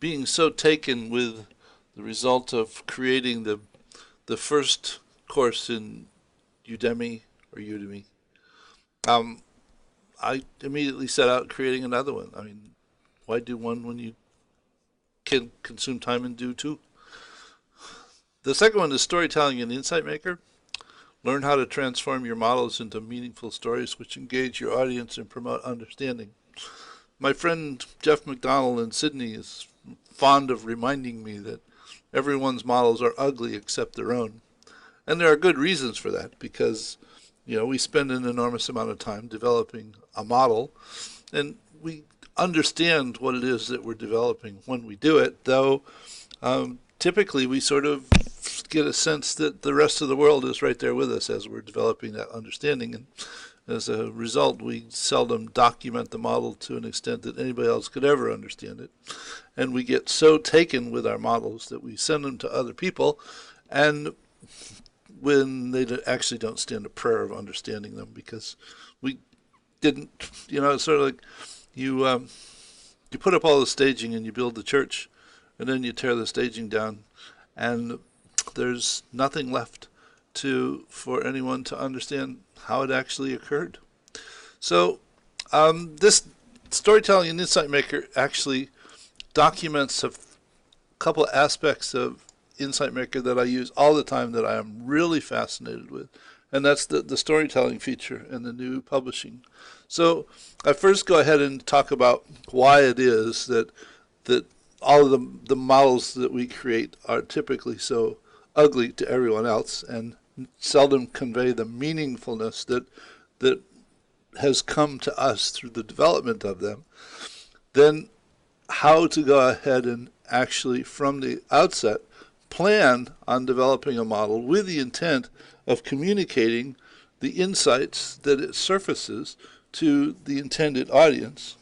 being so taken with the result of creating the first course in Udemy or Udemy, um, I immediately set out creating another one. I mean, why do one when you can consume time and do two? The second one is storytelling and insight maker. Learn how to transform your models into meaningful stories which engage your audience and promote understanding. My friend Jeff McDonald in Sydney is fond of reminding me that everyone's models are ugly except their own. And there are good reasons for that because, we spend an enormous amount of time developing a model and we understand what it is that we're developing when we do it, though typically we sort of get a sense that the rest of the world is right there with us as we're developing that understanding. And as a result, we seldom document the model to an extent that anybody else could ever understand it. And we get so taken with our models that we send them to other people, and when they actually don't stand a prayer of understanding them because we didn't, it's sort of like you put up all the staging and you build the church, and then you tear the staging down, and there's nothing left for anyone to understand how it actually occurred. So this storytelling and insight maker actually documents a couple aspects of insight maker that I use all the time that I am really fascinated with, and that's the storytelling feature and the new publishing. So I first go ahead and talk about why it is that all of the models that we create are typically so ugly to everyone else and seldom convey the meaningfulness that has come to us through the development of them. Then how to go ahead and actually from the outset plan on developing a model with the intent of communicating the insights that it surfaces to the intended audience.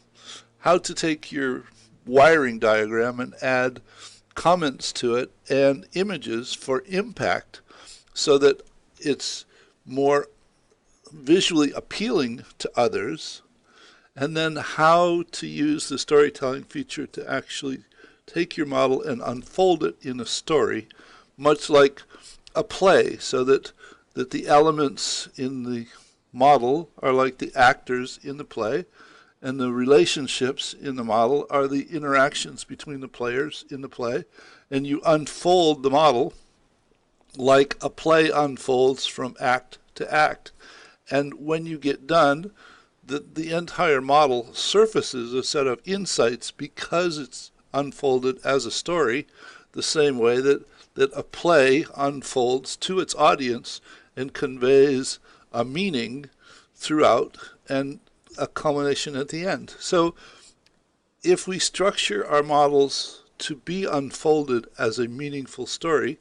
How to take your wiring diagram and add comments to it and images for impact so that it's more visually appealing to others, and then how to use the storytelling feature to actually take your model and unfold it in a story, much like a play, so that the elements in the model are like the actors in the play, and the relationships in the model are the interactions between the players in the play, and you unfold the model like a play unfolds from act to act. And when you get done, the entire model surfaces a set of insights because it's unfolded as a story, the same way that a play unfolds to its audience and conveys a meaning throughout and a culmination at the end. So if we structure our models to be unfolded as a meaningful story,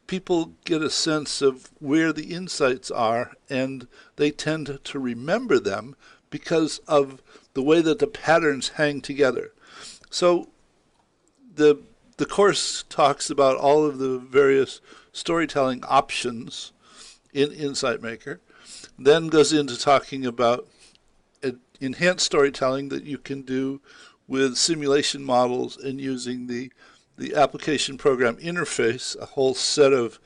people get a sense of where the insights are, and they tend to remember them because of the way that the patterns hang together. So the course talks about all of the various storytelling options in Insight Maker, then goes into talking about enhanced storytelling that you can do with simulation models and using the application program interface, a whole set of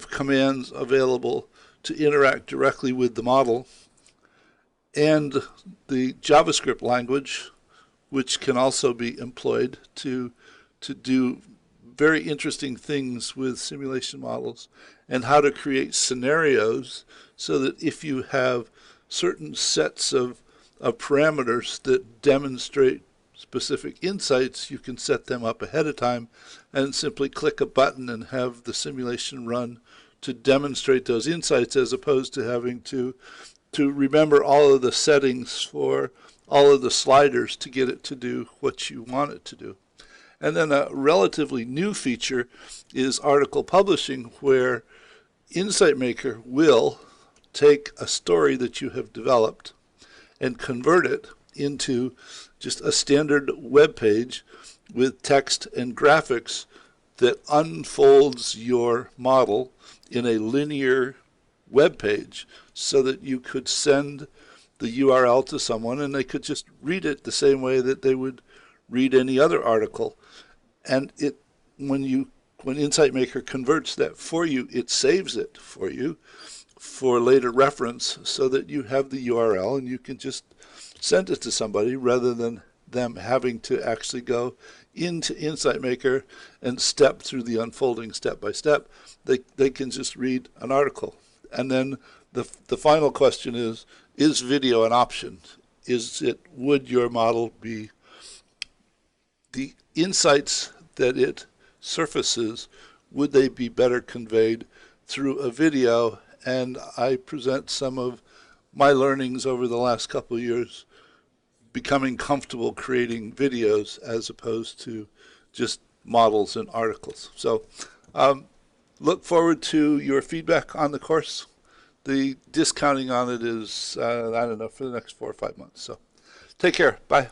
commands available to interact directly with the model, and the JavaScript language, which can also be employed to do very interesting things with simulation models, and how to create scenarios so that if you have certain sets of parameters that demonstrate specific insights, you can set them up ahead of time and simply click a button and have the simulation run to demonstrate those insights, as opposed to having to remember all of the settings for all of the sliders to get it to do what you want it to do. And then a relatively new feature is article publishing, where Insight Maker will take a story that you have developed and convert it into just a standard web page with text and graphics that unfolds your model in a linear web page, so that you could send the URL to someone and they could just read it the same way that they would read any other article. and when Insight Maker converts that for you, it saves it for you for later reference so that you have the URL and you can just send it to somebody rather than them having to actually go into Insight Maker and step through the unfolding step by step. They can just read an article. And then the final question is video an option? Would your model be the insights that it surfaces, would they be better conveyed through a video? And I present some of my learnings over the last couple of years becoming comfortable creating videos as opposed to just models and articles. So look forward to your feedback on the course. The discounting on it is, I don't know, for the next 4 or 5 months. So take care. Bye.